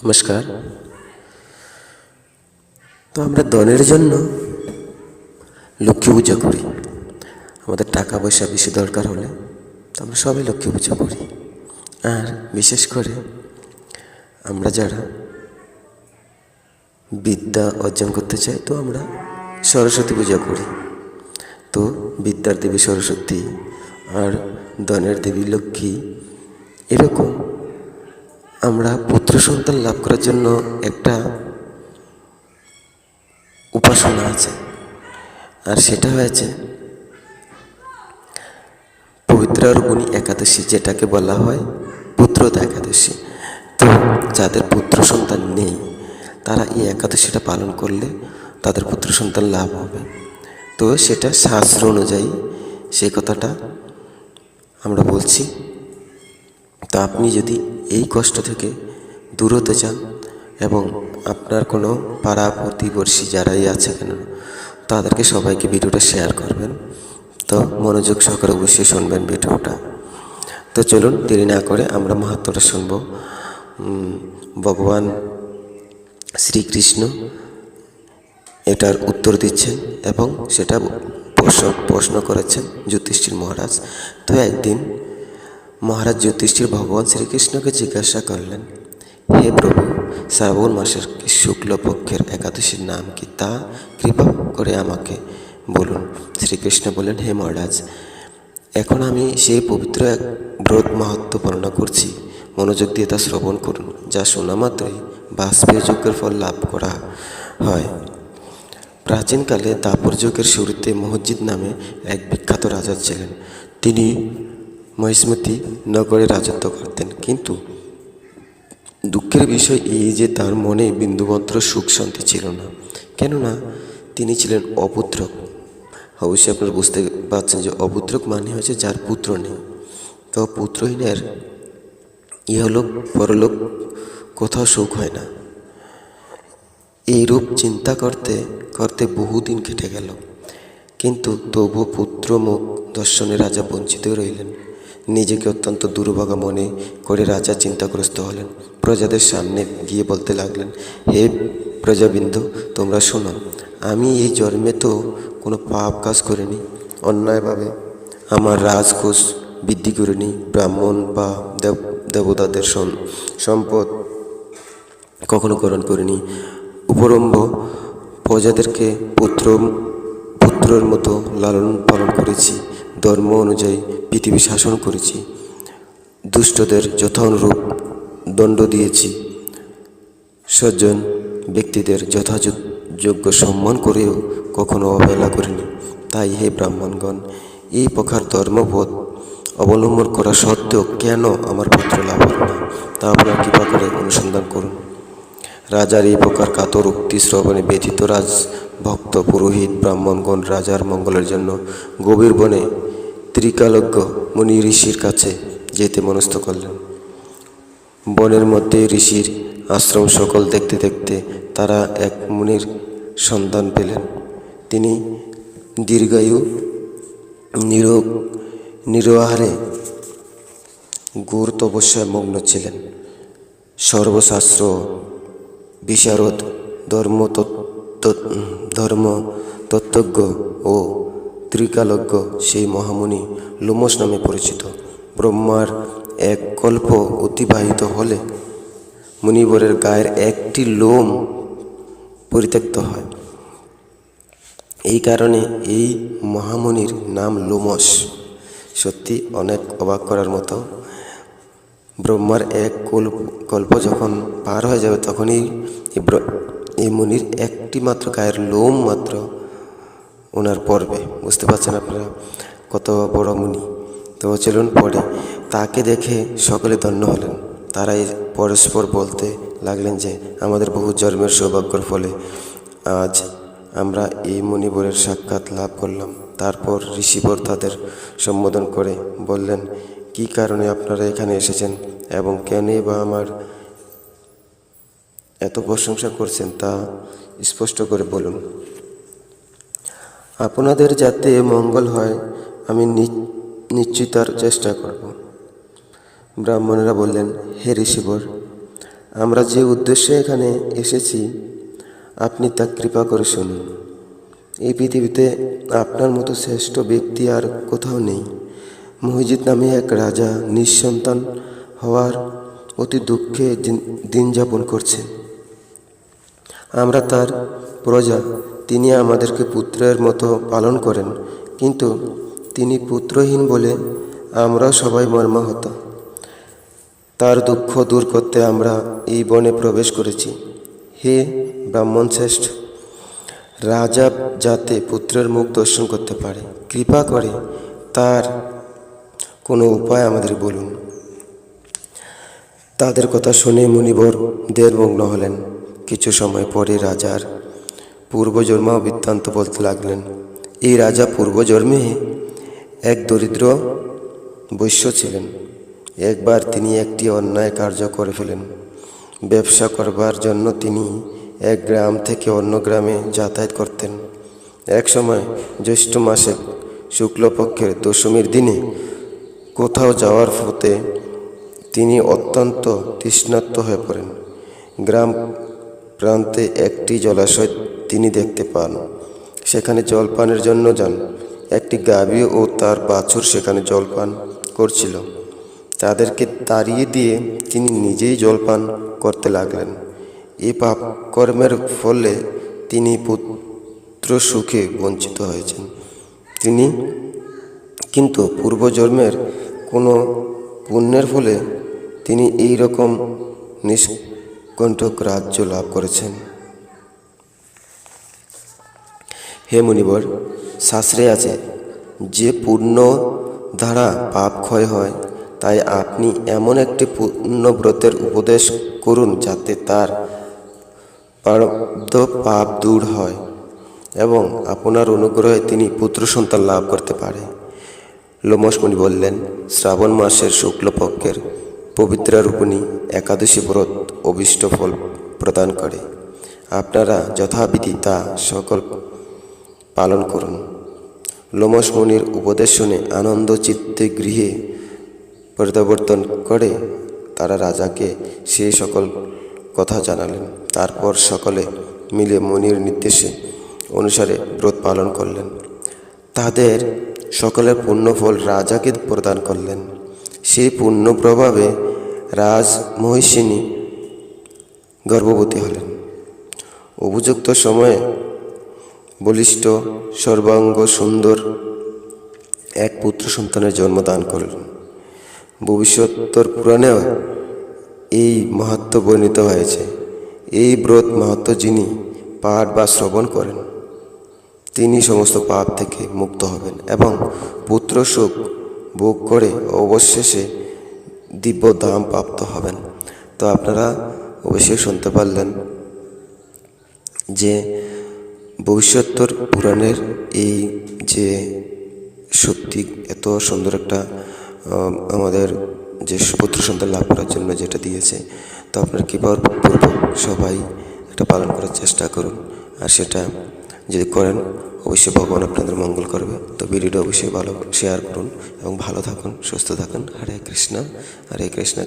নমস্কার। তো আমরা ধনের জন্য লক্ষ্মী পূজা করি। আমাদের টাকা পয়সা বেশি দরকার হলে তো আমরা সবাই লক্ষ্মী পূজা করি। আর বিশেষ করে আমরা যারা বিদ্যা অর্জন করতে চাই তো আমরা সরস্বতী পূজা করি। তো বিদ্যার দেবী সরস্বতী আর ধনের দেবী লক্ষ্মী, এরকম আমরা পুত্র সন্তান লাভ করার জন্য একটা উপাসনা আছে, আর সেটা হয়েছে পবিত্র অর্গুণী একাদশী, যেটাকে বলা হয় পুত্রদা একাদশী। তো যাদের পুত্র সন্তান নেই তারা এই একাদশীটা পালন করলে তাদের পুত্র সন্তান লাভ হবে। তো সেটা শাস্ত্র অনুযায়ী সেই কথাটা আমরা বলছি। তো আপনি যদি এই কষ্ট থেকে দূর হতে চান এবং আপনার কোনো পাড়া প্রতিবেশী যারাই আছে কেন তাদেরকে সবাইকে ভিডিওটা শেয়ার করবেন। তো মনোযোগ সহকারে অবশ্যই শুনবেন ভিডিওটা। তো চলুন দেরি না করে আমরা মাহাত্ম্যটা শুনব। ভগবান শ্রীকৃষ্ণ এটার উত্তর দিচ্ছেন এবং সেটা প্রশ্ন করেছেন যুধিষ্ঠির মহারাজ। তো একদিন মহারাজ যুধিষ্ঠির ভগবান শ্রীকৃষ্ণকে জিজ্ঞাসা করলেন, হে প্রভু, শ্রাবণ মাসের শুক্লপক্ষের একাদশীর নাম কি, তা কৃপা করে আমাকে বলুন। শ্রীকৃষ্ণ বললেন, হে মহারাজ, এখন আমি সেই পবিত্র এক ব্রত মাহাত্ম্য বর্ণনা করছি, মনোযোগ দিয়ে তা শ্রবণ করুন, যা শোনা মাত্রই বাষ্পীয় যজ্ঞের ফল লাভ করা হয়। প্রাচীনকালে দাপর যুগের শুরুতে মহজিদ নামে এক বিখ্যাত রাজা ছিলেন। তিনি মহিষ্মতি নগরে রাজত্ব করতেন, কিন্তু দুঃখের বিষয় এই যে তার মনে বিন্দুমাত্র সুখ শান্তি ছিল না, কেননা তিনি ছিলেন অপুত্রক। অবশ্যই আপনারা বুঝতে পারছেন যে অপুত্রক মানে হচ্ছে যার পুত্র নেই। তো পুত্রহীনের ইহলোক পরলোক কোথাও সুখ হয় না। এইরূপ চিন্তা করতে করতে বহুদিন কেটে গেল, কিন্তু তবু পুত্রমুখ দর্শনে রাজা বঞ্চিত রইলেন। নিজেকে অত্যন্ত দুর্ভাগা মনে করে রাজা চিন্তাগ্রস্ত হলেন। প্রজাদের সামনে গিয়ে বলতে লাগলেন, হে প্রজাবৃন্দ, তোমরা শোনো, আমি এই জন্মে তো কোনো পাপ কাজ করিনি, অন্যায়ভাবে আমার রাজকোষ বৃদ্ধি করিনি, ব্রাহ্মণ বা দেবতাদের সম্পদ কখনো গ্রহণ করিনি, উপরম্ভ প্রজাদেরকে পুত্রের মতো লালন পালন করেছি, ধর্ম অনুযায়ী পৃথিবী শাসন করেছি, দুষ্টদের যথানুরূপ দণ্ড দিয়েছি, সজ্জন ব্যক্তিদের যথাযোগ্য সম্মান করেও কখনো অবহেলা করিনি। তাই হে ব্রাহ্মণগণ, এই প্রকার ধর্মবোধ অবলম্বন করা সত্ত্বেও কেন আমার পুত্র লাভ হল না, তা আপনারা কৃপা করে অনুসন্ধান করুন। রাজার এই প্রকার কাতর উক্তি শ্রবণে ব্যথিত রাজ ভক্ত পুরোহিত ব্রাহ্মণগণ রাজার মঙ্গলের জন্য গভীর বনে ত্রিকালজ্ঞ মুনি ঋষির কাছে যেতে মনস্থ করলেন। বনের মধ্যে ঋষির আশ্রম সকল দেখতে দেখতে তারা এক মুনির সন্ধান পেলেন। তিনি দীর্ঘায়ু, নিরাহারে ঘোর তপস্যায় মগ্ন ছিলেন। সর্বশাস্ত্র বিশারদ, ধর্মতত্ত্বজ্ঞ ও ত্রিকালজ্ঞ সেই মহামুনি লোমশ নামে পরিচিত। ব্রহ্মার এক কল্প অতিবাহিত হলে মুনিবরের গায়ের একটি লোম পরিত্যক্ত হয়। এই কারণে এই মহামুনির নাম লোমশ। সত্যি অনেক অবাক করার মতো। ব্রহ্মার এক কল্প যখন পার হয়ে যাবে তখনই এই মুনির একটি মাত্র গায়ের লোম মাত্র ওনার পড়বে। বুঝতে পারছেন আপনারা কত বড় মুনি। তো চলুন পড়ে, তাকে দেখে সকলে ধন্য হলেন। তারাই পরস্পর বলতে লাগলেন যে আমাদের বহু জন্মের সৌভাগ্যের ফলে আজ আমরা এই মুনিবরের সাক্ষাৎ লাভ করলাম। তারপর ঋষিবর তাদের সম্বোধন করে বললেন, কি কারণে আপনারা এখানে এসেছেন এবং কেনই বা আমার এত প্রশংসা করছেন তা স্পষ্ট করে বলুন। আপনাদের যাতে মঙ্গল হয় আমি নিশ্চয়ই তার চেষ্টা করব। ব্রাহ্মণেরা বললেন, হে ঋষিবর, আমরা যে উদ্দেশ্যে এখানে এসেছি আপনি তা কৃপা করে শুনুন। এই পৃথিবীতে আপনার মতো শ্রেষ্ঠ ব্যক্তি আর কোথাও নেই। মহিজিৎ নামে এক রাজা নিঃসন্তান হওয়ার অতি দুঃখে দিন যাপন করছে। আমরা তার প্রজা। তিনি আমাদেরকে পুত্রের মতো পালন করেন, কিন্তু তিনি পুত্রহীন বলে আমরা সবাই মর্মাহত। তার দুঃখ দূর করতে আমরা এই বনে প্রবেশ করেছি। হে ব্রাহ্মণ শ্রেষ্ঠ, রাজা যাতে পুত্রের মুখ দর্শন করতে পারে, কৃপা করে তার কোনো উপায় আমাদের বলুন। তাদের কথা শুনে মুনিবর দেবমগ্ন হলেন। কিছু সময় পরে রাজার পূর্বজন্ম বৃত্তান্ত বলতে লাগলেন। এই রাজা পূর্বজন্মে এক দরিদ্র বৈশ্য ছিলেন। একবার তিনি একটি অন্যায় কার্য করে ফেলেন। ব্যবসা করবার জন্য তিনি এক গ্রাম থেকে অন্য গ্রামে যাতায়াত করতেন। এক সময় জ্যৈষ্ঠ মাসে শুক্লপক্ষের দশমীর দিনে কোথাও যাওয়ার পথে তিনি অত্যন্ত তৃষ্ণার্ত হয়ে পড়েন। গ্রাম প্রান্তে একটি জলাশয় তিনি দেখতে পান। সেখানে জলপানের জন্য যান। একটি গাভী ও তার বাছুর সেখানে জলপান করছিল। তাদেরকে তাড়িয়ে দিয়ে তিনি নিজেই জলপান করতে লাগলেন। এই পাপ কর্মের ফলে তিনি পুত্র সুখে বঞ্চিত হয়েছেন। কিন্তু পূর্বজন্মের কোনো পুণ্যের ফলে তিনি এই রকম নিষ্কণ্টক রাজ্য লাভ করেছেন। হে মুনিবর, শাস্ত্রে আছে যে পুণ্য দ্বারা পাপ ক্ষয় হয়, তাই আপনি এমন একটি পুণ্যব্রতের উপদেশ করুন যাতে তার প্রারব্ধ পাপ দূর হয় এবং আপনার অনুগ্রহে তিনি পুত্র সন্তান লাভ করতে পারে। লোমশ মুনি বললেন, শ্রাবণ মাসের শুক্লপক্ষের পবিত্রারূপিণী একাদশী ব্রত অভীষ্ট ফল প্রদান করে। আপনারা যথাবিধি তা সকল পালন করুন। লোমশ মুনির উপদেশ শুনে আনন্দ চিত্তে গৃহে প্রত্যাবর্তন করে তারা রাজাকে সেই সকল কথা জানালেন। তারপর সকলে মিলে মুনির নির্দেশে অনুসারে ব্রত পালন করলেন। তাদের সকলের পুণ্যফল রাজাকে প্রদান করলেন। সেই পুণ্য প্রভাবে রাজমহিষিনী গর্ভবতী হলেন। উপযুক্ত সময়ে বলিষ্ঠ সর্বাঙ্গ সুন্দর এক পুত্র সন্তানের জন্ম দান করলেন। ভবিষ্যত্তর পুরাণেও এই মাহাত্ম্য বর্ণিত হয়েছে। এই ব্রত মাহাত্ম্য যিনি পাঠ বা শ্রবণ করেন তিনি সমস্ত পাপ থেকে মুক্ত হবেন এবং পুত্র সুখ ভোগ করে অবশেষে দিব্য ধাম প্রাপ্ত হবেন। তো আপনারা অবশ্যই শুনতে পারলেন যে ভবিষ্যত্তর পুরাণের এই যে সত্যি এত সুন্দর একটা আমাদের যে পুত্র সন্তান লাভ করার জন্য যেটা দিয়েছে, তো আপনারা কৃপাপূর্বক সবাই এটা পালন করার চেষ্টা করুন। আর সেটা যদি করেন অবশ্যই ভগবান আপনাদের মঙ্গল করবে। তো ভিডিওটা অবশ্যই ভালো শেয়ার করুন এবং ভালো থাকুন, সুস্থ থাকুন। হরে কৃষ্ণ কৃষ্ণ।